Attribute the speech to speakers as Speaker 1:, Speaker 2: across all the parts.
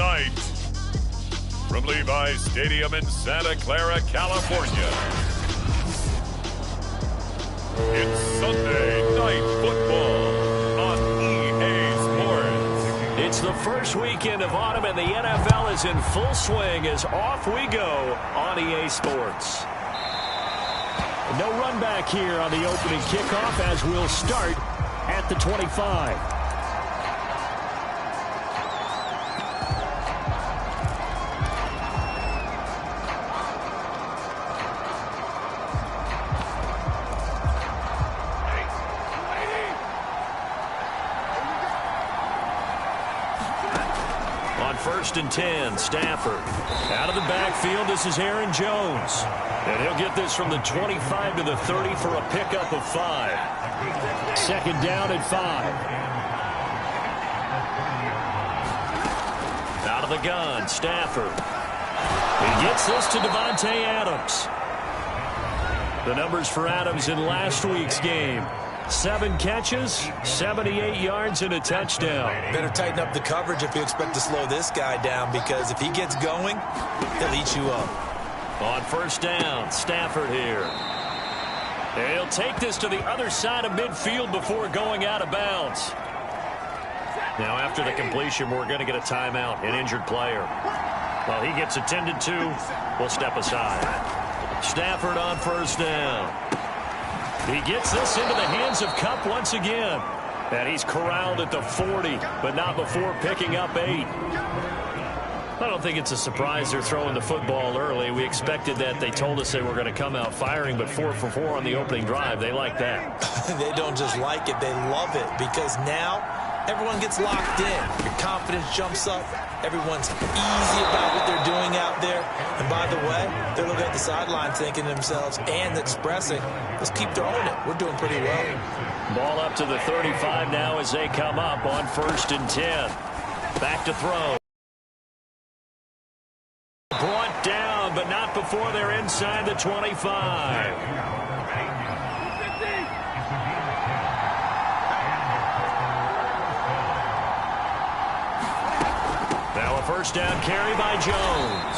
Speaker 1: Tonight, from Levi's Stadium in Santa Clara, California, it's Sunday Night Football on EA Sports.
Speaker 2: It's the first weekend of autumn, and the NFL is in full swing as off we go on EA Sports. No run back here on the opening kickoff as we'll start at the 25. First and 10, Stafford. Out of the backfield, this is Aaron Jones. And he'll get this from the 25 to the 30 for a pickup of 5. Second down at 5. Out of the gun, Stafford. He gets this to Devontae Adams. The numbers for Adams in last week's game. 7 catches, 78 yards, and a touchdown.
Speaker 3: Better tighten up the coverage if you expect to slow this guy down, because if he gets going, he'll eat you up.
Speaker 2: On first down, Stafford here. And he'll take this to the other side of midfield before going out of bounds. Now, after the completion, we're going to get a timeout, an injured player. While he gets attended to, we'll step aside. Stafford on first down. He gets this into the hands of Kupp once again. And he's corralled at the 40, but not before picking up 8. I don't think it's a surprise they're throwing the football early. We expected that. They told us they were going to come out firing, but 4 for 4 on the opening drive. They like that.
Speaker 3: They don't just like it, they love it, because now everyone gets locked in. Your confidence jumps up. Everyone's easy about what they're doing out there. And by the way, they're looking at the sideline thinking to themselves and expressing, let's keep throwing it. We're doing pretty well.
Speaker 2: Ball up to the 35 now as they come up on first and 10. Back to throw. Brought down, but not before they're inside the 25. First down carry by Jones.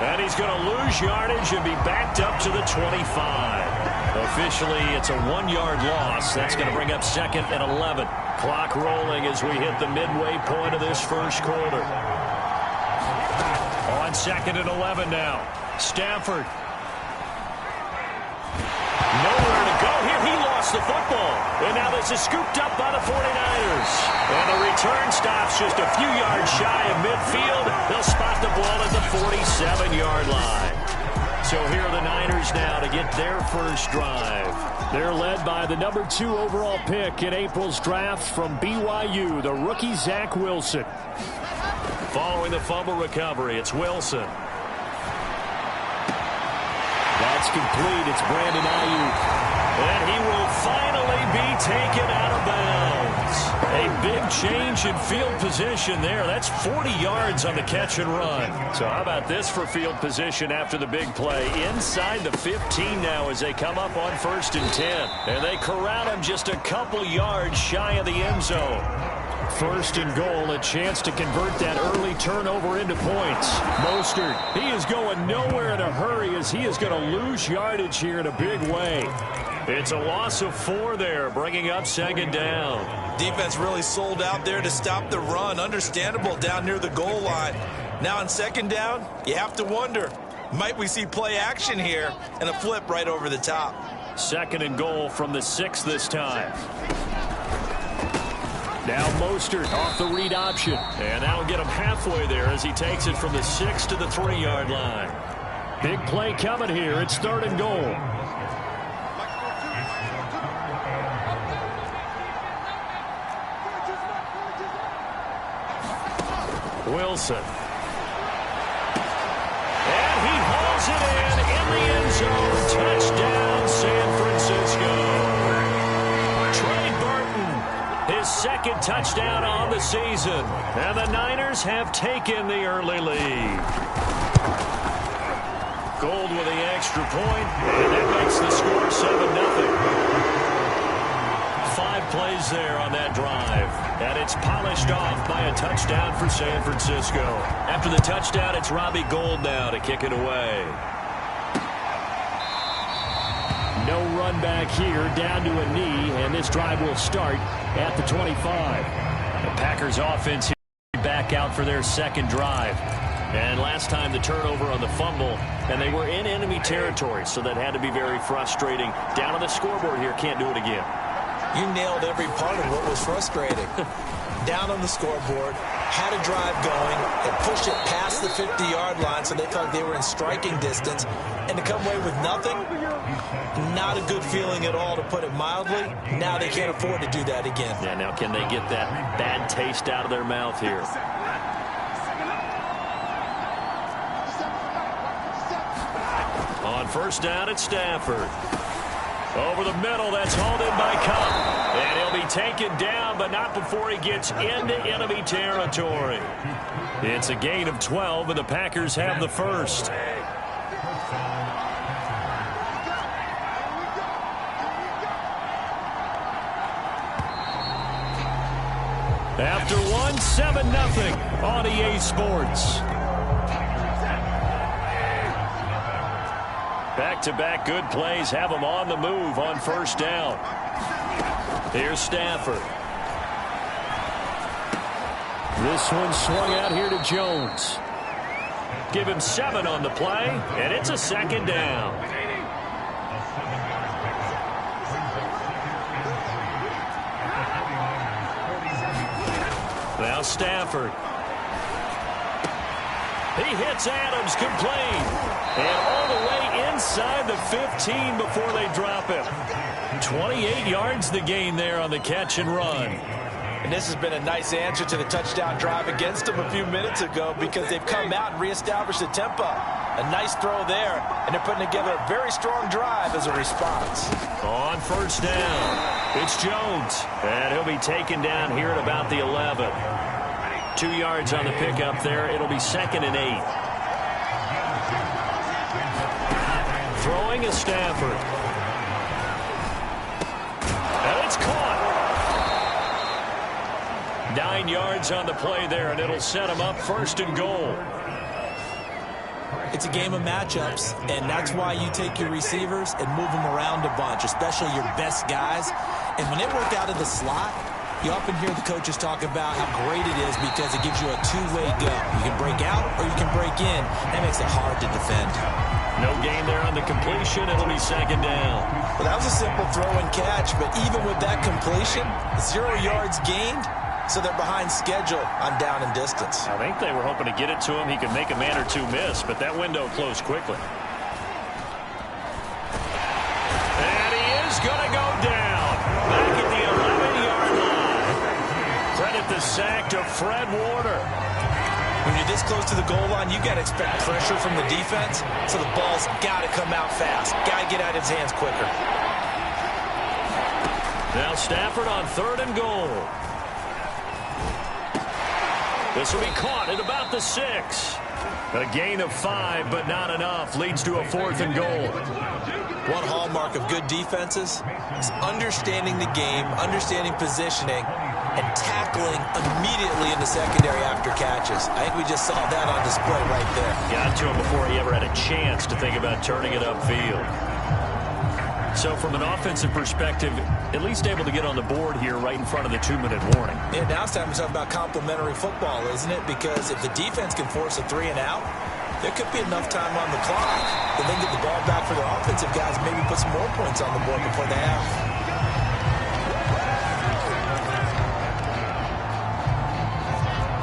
Speaker 2: And he's going to lose yardage and be backed up to the 25. Officially, it's a 1-yard loss. That's going to bring up second and 11. Clock rolling as we hit the midway point of this first quarter. On second and 11 now. Stafford. Nowhere to go here. He lost the football. And now this is scooped up by the 49ers. And the return stops just a few yards shy of midfield. They'll spot the ball at the 47-yard line. So here are the Niners now to get their first drive. They're led by the number 2 overall pick in April's draft from BYU, the rookie Zach Wilson. Following the fumble recovery, it's Wilson. That's complete. It's Brandon Ayuk. And he will finally be taken out of bounds. A big change in field position there. That's 40 yards on the catch and run. So how about this for field position after the big play? Inside the 15 now as they come up on first and 10. And they corral him just a couple yards shy of the end zone. First and goal, a chance to convert that early turnover into points. Mostert, he is going nowhere in a hurry as he is going to lose yardage here in a big way. It's a loss of 4 there, bringing up second down.
Speaker 3: Defense really sold out there to stop the run. Understandable down near the goal line. Now on second down, you have to wonder, might we see play action here and a flip right over the top?
Speaker 2: Second and goal from the 6 this time. Now Mostert off the read option. And that'll get him halfway there as he takes it from the 6 to the 3-yard line. Big play coming here. It's third and goal. Wilson. And he hauls it in the end zone. Touchdown, San Francisco. Trey Burton, his second touchdown on the season. And the Niners have taken the early lead. Gold with the extra point, and that makes the score 7-0. 5 plays there on that drive. And it's polished off by a touchdown for San Francisco. After the touchdown, it's Robbie Gould now to kick it away. No run back here, down to a knee, and this drive will start at the 25. The Packers offense here back out for their second drive. And last time the turnover on the fumble, and they were in enemy territory, so that had to be very frustrating. Down on the scoreboard here, can't do it again.
Speaker 3: You nailed every part of what was frustrating. Down on the scoreboard, had a drive going, and pushed it past the 50-yard line so they felt like they were in striking distance. And to come away with nothing, not a good feeling at all, to put it mildly. Now they can't afford to do that again.
Speaker 2: Yeah, now can they get that bad taste out of their mouth here? On first down, it's Stafford. Over the middle, that's hauled in by Cup. And he'll be taken down, but not before he gets into enemy territory. It's a gain of 12, and the Packers have the first. After one, 7-0 on EA Sports. Back-to-back good plays have them on the move on first down. Here's Stafford. This one swung out here to Jones. Give him 7 on the play, and it's a second down. Now Stafford. He hits Adams complete. And all the way inside the 15 before they drop him. 28 yards the gain there on the catch and run.
Speaker 3: And this has been a nice answer to the touchdown drive against them a few minutes ago, because they've come out and reestablished the tempo. A nice throw there, and they're putting together a very strong drive as a response.
Speaker 2: On first down, it's Jones. And he'll be taken down here at about the 11. 2 yards on the pickup there. It'll be 2nd and 8. Throwing is Stafford. And it's caught. 9 yards on the play there, and it'll set him up 1st and goal.
Speaker 3: It's a game of matchups, and that's why you take your receivers and move them around a bunch, especially your best guys. And when they work out of the slot, you often hear the coaches talk about how great it is because it gives you a two-way go. You can break out or you can break in. That makes it hard to defend.
Speaker 2: No gain there on the completion. It'll be 2nd down.
Speaker 3: Well, that was a simple throw and catch, but even with that completion, 0 yards gained, so they're behind schedule on down and distance.
Speaker 2: I think they were hoping to get it to him. He could make a man or two miss, but that window closed quickly. And he is going to go down. Back at the 11-yard line. Credit the sack to Fred Warner.
Speaker 3: When you're this close to the goal line, you got to expect pressure from the defense, so the ball's got to come out fast. Got to get out of his hands quicker.
Speaker 2: Now Stafford on 3rd and goal. This will be caught at about the 6. A gain of 5, but not enough. Leads to a 4th and goal.
Speaker 3: One hallmark of good defenses is understanding the game, understanding positioning, and tackling immediately in the secondary after catches. I think we just saw that on display right there.
Speaker 2: Got to him before he ever had a chance to think about turning it upfield. So from an offensive perspective, at least able to get on the board here right in front of the 2-minute warning.
Speaker 3: Yeah, now it's time to talk about complementary football, isn't it? Because if the defense can force a 3 and out, there could be enough time on the clock that they get the ball back for their offensive guys, maybe put some more points on the board before they have.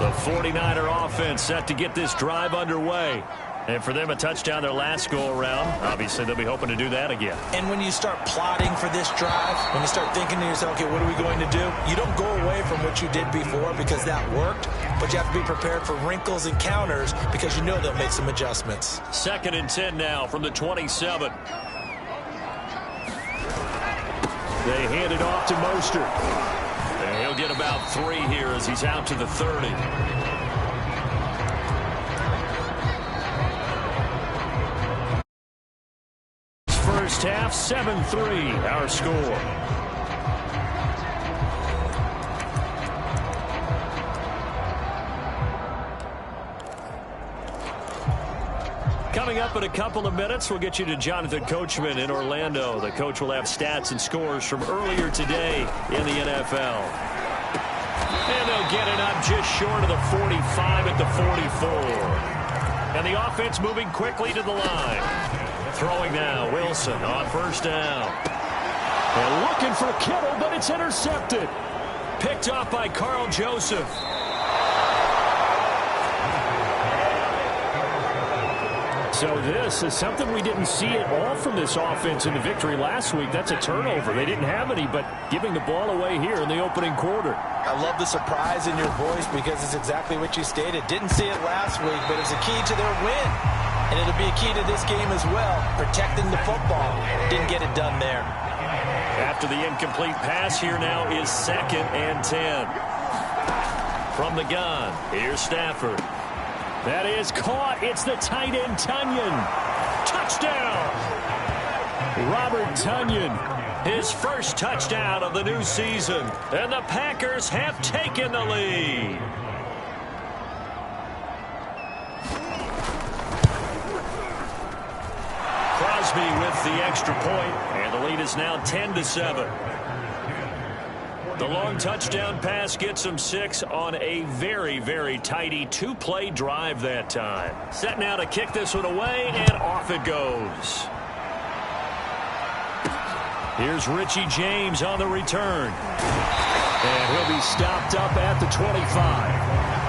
Speaker 2: The 49er offense set to get this drive underway. And for them, a touchdown their last go-around. Obviously, they'll be hoping to do that again.
Speaker 3: And when you start plotting for this drive, when you start thinking to yourself, okay, what are we going to do? You don't go away from what you did before because that worked, but you have to be prepared for wrinkles and counters because you know they'll make some adjustments.
Speaker 2: 2nd and 10 now from the 27. They hand it off to Mostert. And he'll get about 3 here as he's out to the 30. First half, 7-3, our score. Coming up in a couple of minutes, we'll get you to Jonathan Coachman in Orlando. The coach will have stats and scores from earlier today in the NFL. And they'll get it up just short of the 45 at the 44. And the offense moving quickly to the line. Throwing now, Wilson on first down. And looking for Kittle, but it's intercepted. Picked off by Carl Joseph. So this is something we didn't see at all from this offense in the victory last week. That's a turnover. They didn't have any, but giving the ball away here in the opening quarter.
Speaker 3: I love the surprise in your voice because it's exactly what you stated. Didn't see it last week, but it's a key to their win. And it'll be a key to this game as well, protecting the football. Didn't get it done there.
Speaker 2: After the incomplete pass, here now is 2nd and 10. From the gun, here's Stafford. That is caught. It's the tight end, Tonyan. Touchdown! Robert Tonyan, his first touchdown of the new season. And the Packers have taken the lead. Crosby with the extra point, and the lead is now 10-7. The long touchdown pass gets them 6 on a very, very tidy 2-play drive that time. Set now to kick this one away, and off it goes. Here's Richie James on the return. And he'll be stopped up at the 25.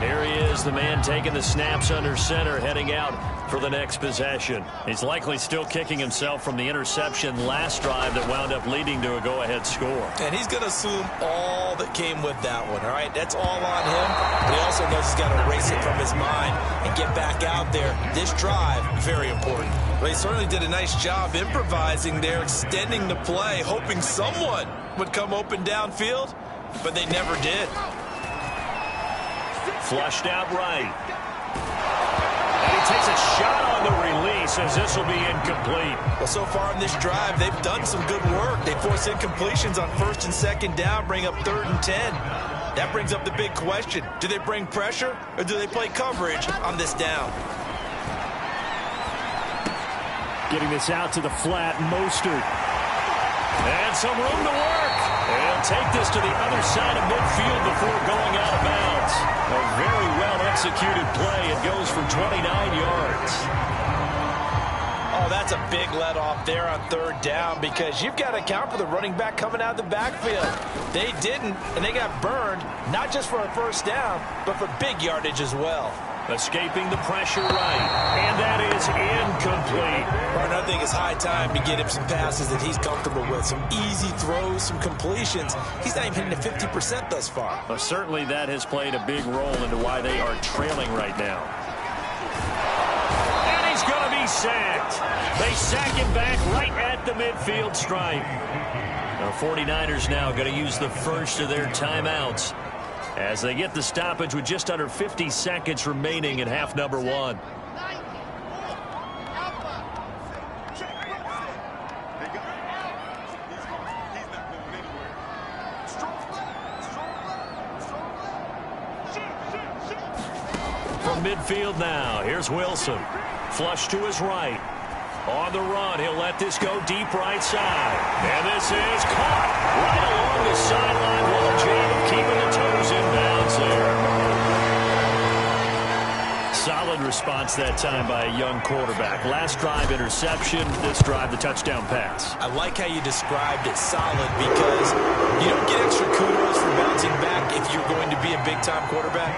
Speaker 2: Here he is, the man taking the snaps under center, heading out for the next possession. He's likely still kicking himself from the interception last drive that wound up leading to a go-ahead score.
Speaker 3: And he's going to assume all that came with that one, all right? That's all on him, but he also knows he's got to erase it from his mind and get back out there. This drive, very important. Well, he certainly did a nice job improvising there, extending the play, hoping someone would come open downfield, but they never did.
Speaker 2: Flushed out right. And he takes a shot on the release as this will be incomplete.
Speaker 3: Well, so far in this drive, they've done some good work. They force incompletions on 1st and 2nd down, bring up 3rd and 10. That brings up the big question. Do they bring pressure or do they play coverage on this down?
Speaker 2: Getting this out to the flat, Mostert. And some room to work. They'll take this to the other side of midfield before going out of bounds. A very well-executed play. It goes for 29 yards.
Speaker 3: Oh, that's a big let-off there on 3rd down because you've got to account for the running back coming out of the backfield. They didn't, and they got burned, not just for a 1st down, but for big yardage as well.
Speaker 2: Escaping the pressure right, and that is incomplete.
Speaker 3: Well, I think it's high time to get him some passes that he's comfortable with, some easy throws, some completions. He's not even hitting the 50% thus far.
Speaker 2: Well, certainly that has played a big role into why they are trailing right now. And he's going to be sacked. They sack him back right at the midfield stripe. The 49ers now going to use the first of their timeouts as they get the stoppage with just under 50 seconds remaining in half number 1. From midfield now, here's Wilson. Flush to his right. On the run, he'll let this go deep right side. And this is caught right along the sideline. What a job of keeping the toes in bounds there. Solid response that time by a young quarterback. Last drive, interception. This drive, the touchdown pass.
Speaker 3: I like how you described it, solid, because you don't get extra kudos for bouncing back if you're going to be a big-time quarterback.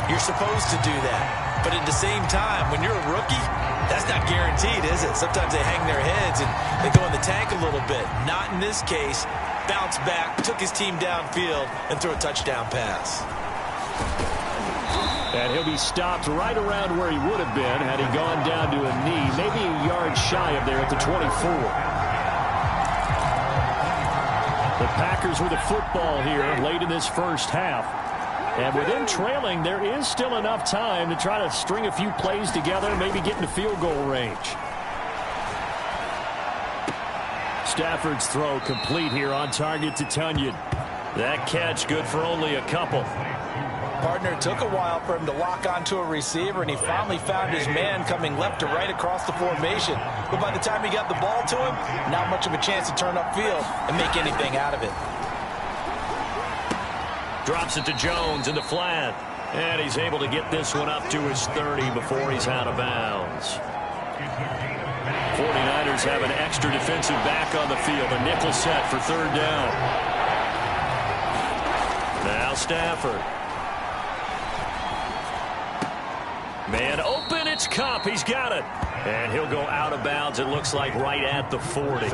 Speaker 3: You're supposed to do that. But at the same time, when you're a rookie, that's not guaranteed, is it? Sometimes they hang their heads and they go in the tank a little bit. Not in this case. Bounced back, took his team downfield, and threw a touchdown pass.
Speaker 2: And he'll be stopped right around where he would have been had he gone down to a knee, maybe a yard shy of there at the 24. The Packers with the football here late in this first half. And within trailing, there is still enough time to try to string a few plays together and maybe get into field goal range. Stafford's throw complete here on target to Tonyan. That catch good for only a couple.
Speaker 3: Partner, it took a while for him to lock onto a receiver, and he finally found his man coming left to right across the formation. But by the time he got the ball to him, not much of a chance to turn upfield and make anything out of it.
Speaker 2: Drops it to Jones in the flat. And he's able to get this one up to his 30 before he's out of bounds. 49ers have an extra defensive back on the field. A nickel set for third down. Now Stafford. Man open, it's Kupp. He's got it. And he'll go out of bounds, it looks like, right at the 40.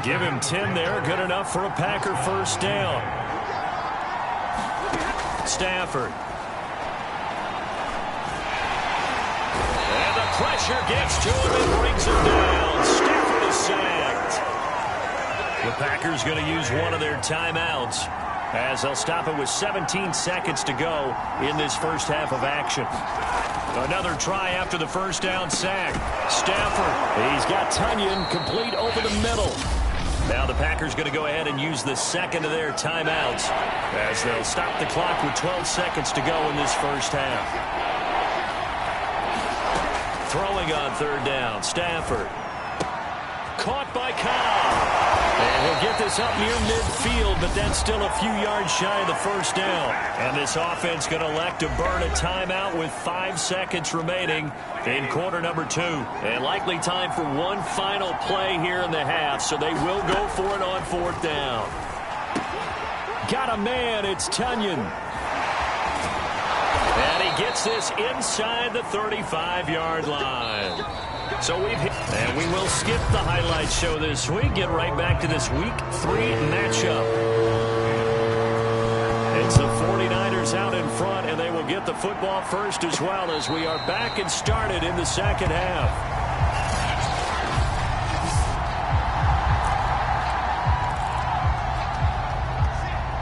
Speaker 2: Give him 10 there. Good enough for a Packer first down. Stafford. And the pressure gets to him and brings him down. Stafford is sacked. The Packers going to use one of their timeouts as they'll stop it with 17 seconds to go in this first half of action. Another try after the first down sack. Stafford, he's got Tunyon complete over the middle. Now the Packers going to go ahead and use the second of their timeouts as they'll stop the clock with 12 seconds to go in this first half. Throwing on third down, Stafford. Caught by Cobb. And he'll get this up near midfield, but that's still a few yards shy of the first down. And this offense going to elect to burn a timeout with 5 seconds remaining in quarter number 2. And likely time for one final play here in the half, so they will go for it on fourth down. Got a man, it's Tunyon. And he gets this inside the 35-yard line. So and we will skip the highlight show this week. Get right back to this week 3 matchup. It's the 49ers out in front, and they will get the football first as well as we are back and started in the second half.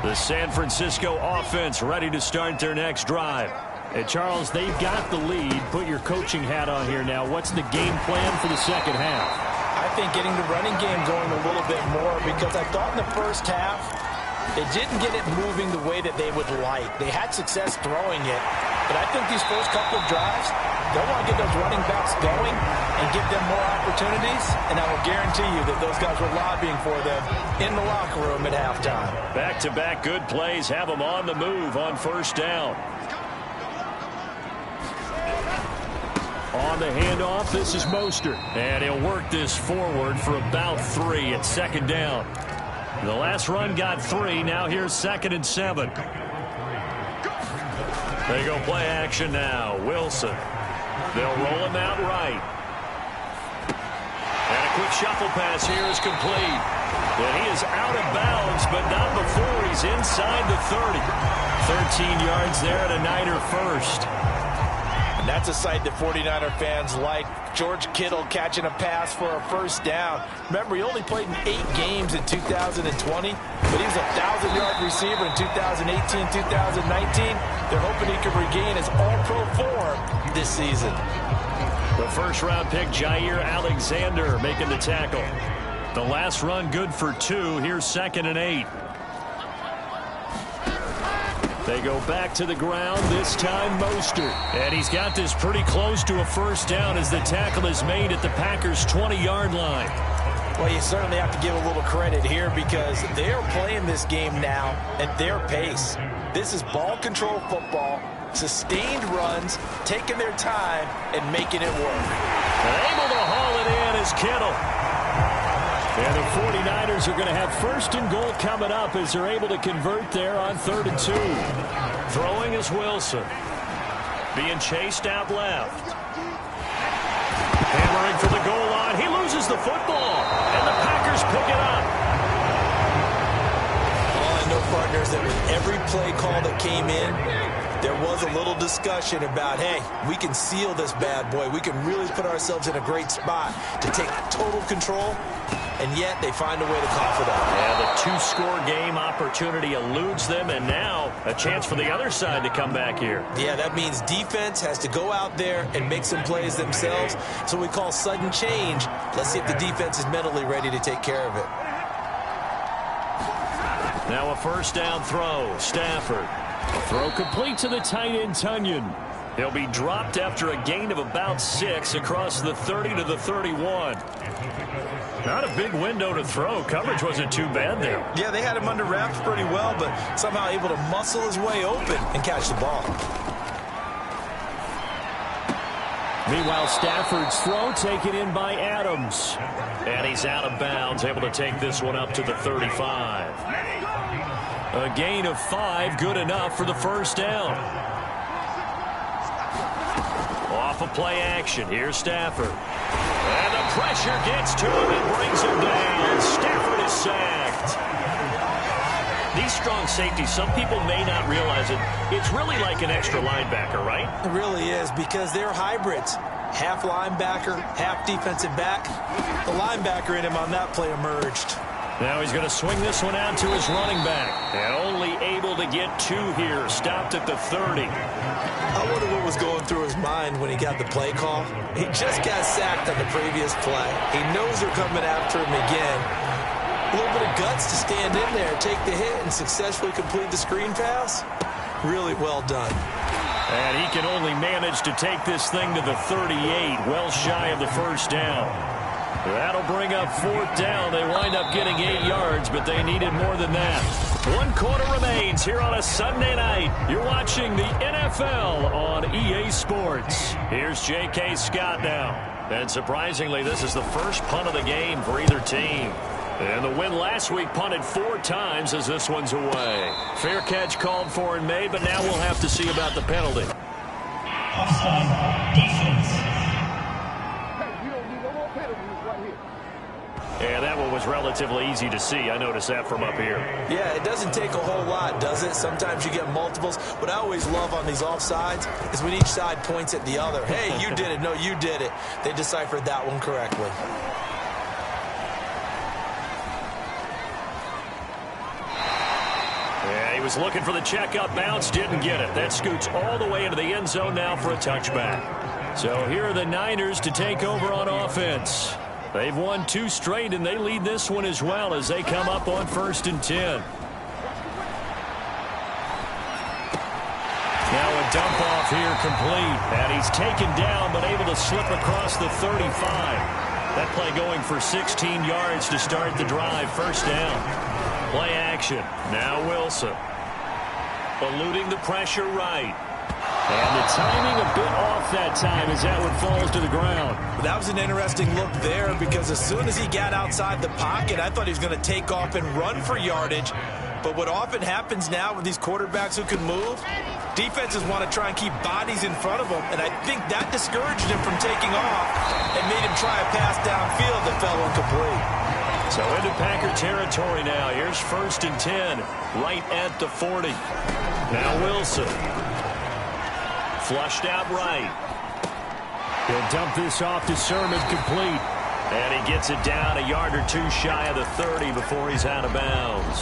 Speaker 2: The San Francisco offense ready to start their next drive. Hey, Charles, they've got the lead. Put your coaching hat on here now. What's the game plan for the second half?
Speaker 3: I think getting the running game going a little bit more, because I thought in the first half they didn't get it moving the way that they would like. They had success throwing it, but I think these first couple of drives, they'll want to get those running backs going and give them more opportunities, and I will guarantee you that those guys were lobbying for them in the locker room at halftime.
Speaker 2: Back-to-back good plays have them on the move on first down. On the handoff, this is Mostert. And he'll work this forward for about 3 at second down. The last run got 3. Now here's 2nd and 7. They go play action now. Wilson. They'll roll him out right. And a quick shuffle pass here is complete. And he is out of bounds, but not before he's inside the 30. 13 yards there at a Niner first.
Speaker 3: And that's a sight that 49er fans like. George Kittle catching a pass for a first down. Remember, he only played in 8 games in 2020, but he was a 1,000-yard receiver in 2018, 2019. They're hoping he can regain his all-pro form this season.
Speaker 2: The first-round pick, Jair Alexander, making the tackle. The last run good for 2. Here's 2nd and 8. They go back to the ground, this time Mostert. And he's got this pretty close to a first down as the tackle is made at the Packers' 20-yard line.
Speaker 3: Well, you certainly have to give a little credit here because they're playing this game now at their pace. This is ball control football, sustained runs, taking their time, and making it work.
Speaker 2: And able to haul it in is Kittle. And the 49ers are going to have 1st and goal coming up as they're able to convert there on 3rd and 2. Throwing is Wilson. Being chased out left. Hammering for the goal line. He loses the football. And the Packers pick it up.
Speaker 3: Well, I know, partners, that with every play call that came in, there was a little discussion about, hey, we can seal this bad boy. We can really put ourselves in a great spot to take total control. And yet they find a way to cough it up.
Speaker 2: Yeah, the 2-score game opportunity eludes them, and now a chance for the other side to come back here.
Speaker 3: Yeah, that means defense has to go out there and make some plays themselves. So we call sudden change. Let's see if the defense is mentally ready to take care of it.
Speaker 2: Now a first down throw. Stafford. Throw complete to the tight end, Tunyon. He'll be dropped after a gain of about 6 across the 30 to the 31. Not a big window to throw. Coverage wasn't too bad there.
Speaker 3: Yeah, they had him under wraps pretty well, but somehow able to muscle his way open and catch the ball.
Speaker 2: Meanwhile, Stafford's throw taken in by Adams. And he's out of bounds, able to take this one up to the 35. A gain of 5, good enough for the first down. Off of play action, here's Stafford. And the pressure gets to him and brings him down. Stafford is sacked. These strong safeties, some people may not realize it. It's really like an extra linebacker, right?
Speaker 3: It really is, because they're hybrids. Half linebacker, half defensive back. The linebacker in him on that play emerged.
Speaker 2: Now he's going to swing this one out to his running back. And only able to get 2 here. Stopped at the 30.
Speaker 3: I wonder what was going through his mind when he got the play call. He just got sacked on the previous play. He knows they're coming after him again. A little bit of guts to stand in there, take the hit, and successfully complete the screen pass. Really well done.
Speaker 2: And he can only manage to take this thing to the 38, well shy of the first down. That'll bring up 4th down. They wind up getting 8 yards, but they needed more than that. 1 quarter remains here on a Sunday night. You're watching the NFL on EA Sports. Here's J.K. Scott now. And surprisingly, this is the first punt of the game for either team. And the win last week punted 4 times as this one's away. Fair catch called for and made, but now we'll have to see about the penalty.
Speaker 4: Offside defense.
Speaker 2: And that one was relatively easy to see. I noticed that from up here.
Speaker 3: Yeah, it doesn't take a whole lot, does it? Sometimes you get multiples. What I always love on these offsides is when each side points at the other. Hey, you did it. No, you did it. They deciphered that one correctly.
Speaker 2: Yeah, he was looking for the check-up bounce, didn't get it. That scoots all the way into the end zone now for a touchback. So here are the Niners to take over on offense. They've won 2 straight, and they lead this one as well as they come up on 1st and 10. Now a dump off here complete. And he's taken down but able to slip across the 35. That play going for 16 yards to start the drive. First down. Play action. Now Wilson. Eluding the pressure right. And the timing a bit off that time as that one falls to the ground.
Speaker 3: That was an interesting look there because as soon as he got outside the pocket, I thought he was going to take off and run for yardage. But what often happens now with these quarterbacks who can move, defenses want to try and keep bodies in front of them, and I think that discouraged him from taking off and made him try a pass downfield that fell incomplete.
Speaker 2: So into Packer territory now. Here's 1st and 10, right at the 40. Now Wilson. Flushed out right. He'll dump this off to Sermon complete. And he gets it down a yard or 2 shy of the 30 before he's out of bounds.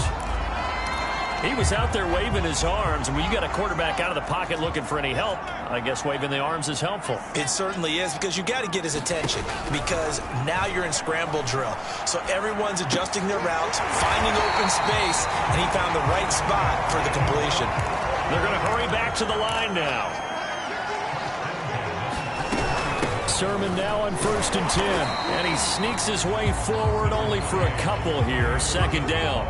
Speaker 2: He was out there waving his arms, and when you got a quarterback out of the pocket looking for any help, I guess waving the arms is helpful.
Speaker 3: It certainly is, because you got to get his attention, because now you're in scramble drill. So everyone's adjusting their routes, finding open space, and he found the right spot for the completion.
Speaker 2: They're going to hurry back to the line now. Sermon now on 1st and 10, and he sneaks his way forward only for a couple here. 2nd down.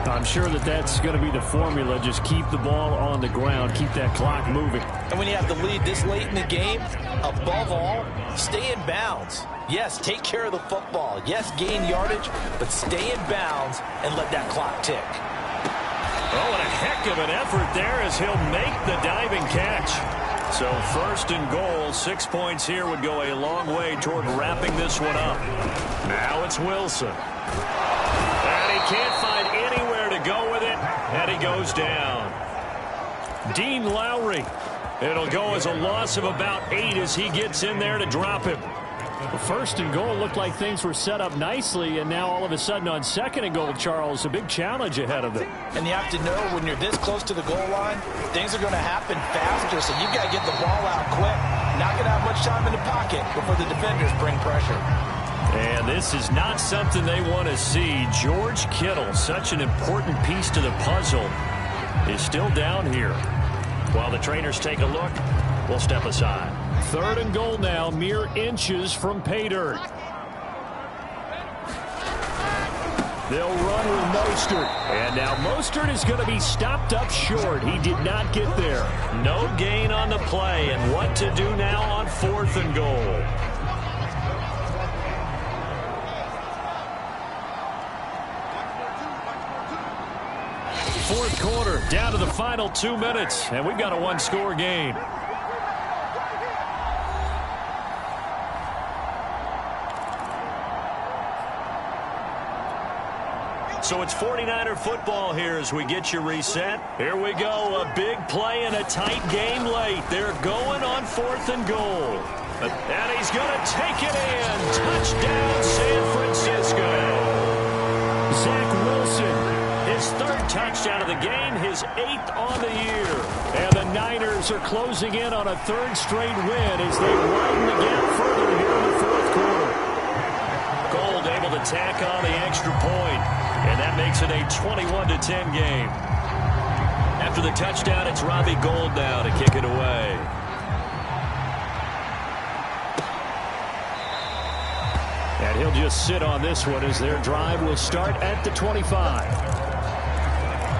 Speaker 2: I'm sure that's going to be the formula. Just keep the ball on the ground. Keep that clock moving.
Speaker 3: And when you have the lead this late in the game, above all, stay in bounds. Yes, take care of the football. Yes, gain yardage, but stay in bounds and let that clock tick.
Speaker 2: Oh, and a heck of an effort there as he'll make the diving catch. So 1st and goal, 6 points here would go a long way toward wrapping this one up. Now it's Wilson. And he can't find anywhere to go with it, and he goes down. Dean Lowry. It'll go as a loss of about 8 as he gets in there to drop him.
Speaker 5: The 1st and goal looked like things were set up nicely, and now all of a sudden on 2nd and goal, Charles, a big challenge ahead of them.
Speaker 3: And you have to know when you're this close to the goal line, things are going to happen faster, so you've got to get the ball out quick. Not going to have much time in the pocket before the defenders bring pressure.
Speaker 2: And this is not something they want to see. George Kittle, such an important piece to the puzzle. is still down here. While the trainers take a look, we'll step aside.
Speaker 5: 3rd and goal now, mere inches from pay dirt. They'll run with Mostert. And now Mostert is going to be stopped up short. He did not get there.
Speaker 2: No gain on the play, and what to do now on 4th and goal. Fourth quarter, down to the final 2 minutes, and we've got a one-score game. So it's 49er football here as we get you reset. Here we go, a big play and a tight game late. They're going on 4th and goal. And he's going to take it in. Touchdown, San Francisco.
Speaker 5: Zach Wilson.
Speaker 2: His 3rd touchdown of the game, his 8th on the year.
Speaker 5: And the Niners are closing in on a 3rd straight win as they widen the gap further here in the 4th quarter.
Speaker 2: Gold able to tack on the extra point, and that makes it a 21-10 game. After the touchdown, it's Robbie Gould now to kick it away.
Speaker 5: And he'll just sit on this one as their drive will start at the 25.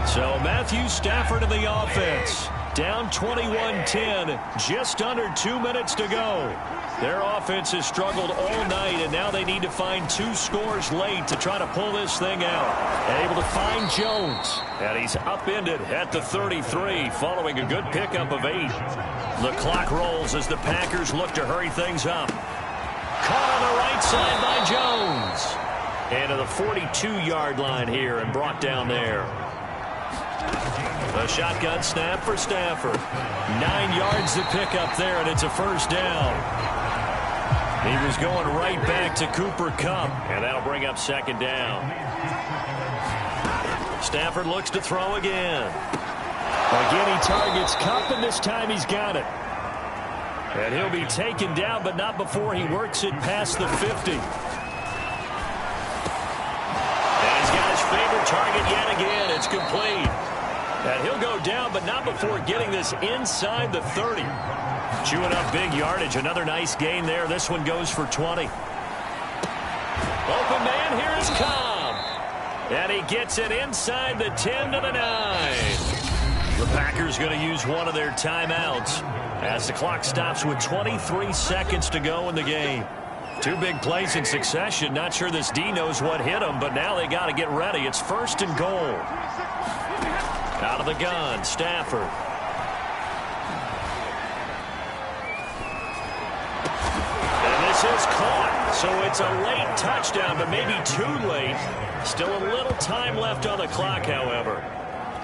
Speaker 2: So Matthew Stafford in the offense. Down 21-10, just under 2 minutes to go. Their offense has struggled all night, and now they need to find 2 scores late to try to pull this thing out.
Speaker 5: Able to find Jones.
Speaker 2: And he's upended at the 33 following a good pickup of 8. The clock rolls as the Packers look to hurry things up. Caught on the right side by Jones. And to the 42-yard line here and brought down there. A shotgun snap for Stafford.
Speaker 5: 9 yards to pick up there, and it's a first down.
Speaker 2: He was going right back to Cooper Kupp, and that'll bring up 2nd down. Stafford looks to throw again.
Speaker 5: Again, he targets Kupp, and this time he's got it.
Speaker 2: And he'll be taken down, but not before he works it past the 50. And he's got his favorite target yet again. It's complete. And he'll go down, but not before getting this inside the 30. Chewing up big yardage. Another nice gain there. This one goes for 20. Open man, here is Cobb. And he gets it inside the 10 to the 9. The Packers going to use one of their timeouts as the clock stops with 23 seconds to go in the game. 2 big plays in succession. Not sure this D knows what hit him, but now they got to get ready. It's 1st and goal. Out of the gun, Stafford. And this is caught. So it's a late touchdown, but maybe too late. Still a little time left on the clock, however.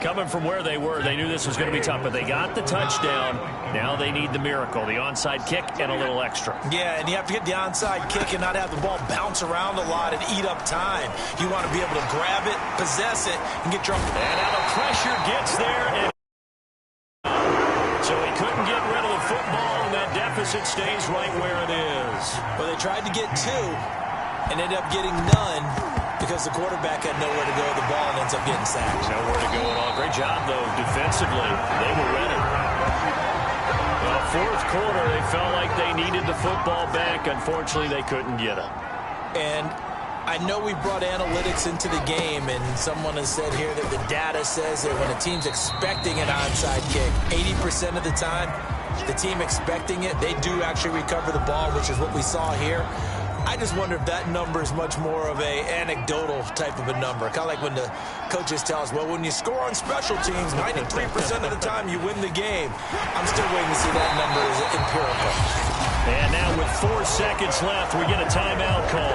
Speaker 2: Coming from where they were, they knew this was going to be tough, but they got the touchdown. Now they need the miracle, the onside kick and a little extra.
Speaker 3: Yeah, and you have to get the onside kick and not have the ball bounce around a lot and eat up time. You want to be able to grab it, possess it, and get your...
Speaker 2: And now the pressure gets there, and so he couldn't get rid of the football, and that deficit stays right where it is.
Speaker 3: Well, they tried to get 2 and ended up getting none, because the quarterback had nowhere to go. The ball ends up getting sacked.
Speaker 2: Nowhere to go at all. Great job, though, defensively. They were ready. Well, 4th quarter, they felt like they needed the football back. Unfortunately, they couldn't get it.
Speaker 3: And I know we brought analytics into the game, and someone has said here that the data says that when a team's expecting an onside kick, 80% of the time, the team expecting it, they do actually recover the ball, which is what we saw here. I just wonder if that number is much more of a anecdotal type of a number. Kind of like when the coaches tell us, well, when you score on special teams, 93% of the time you win the game. I'm still waiting to see that number as empirical.
Speaker 2: And now with 4 seconds left, we get a timeout call.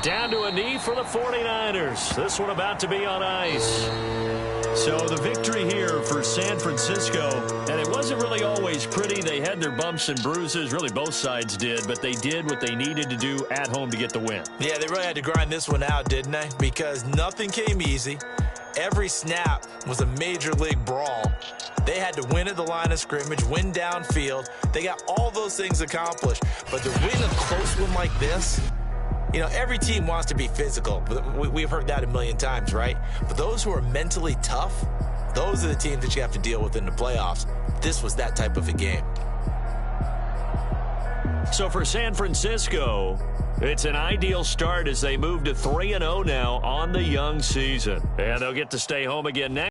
Speaker 2: Down to a knee for the 49ers. This one about to be on ice. So the victory here for San Francisco, and it wasn't really always pretty. They had their bumps and bruises. Really, both sides did, but they did what they needed to do at home to get the win.
Speaker 3: Yeah, they really had to grind this one out, didn't they? Because nothing came easy. every snap was a major league brawl. They had to win at the line of scrimmage, win downfield. They got all those things accomplished. But to win a close one like this, you know, every team wants to be physical. We've heard that a million times, right? But those who are mentally tough, those are the teams that you have to deal with in the playoffs. This was that type of a game.
Speaker 2: So for San Francisco, it's an ideal start as they move to 3-0 now on the young season. And they'll get to stay home again next.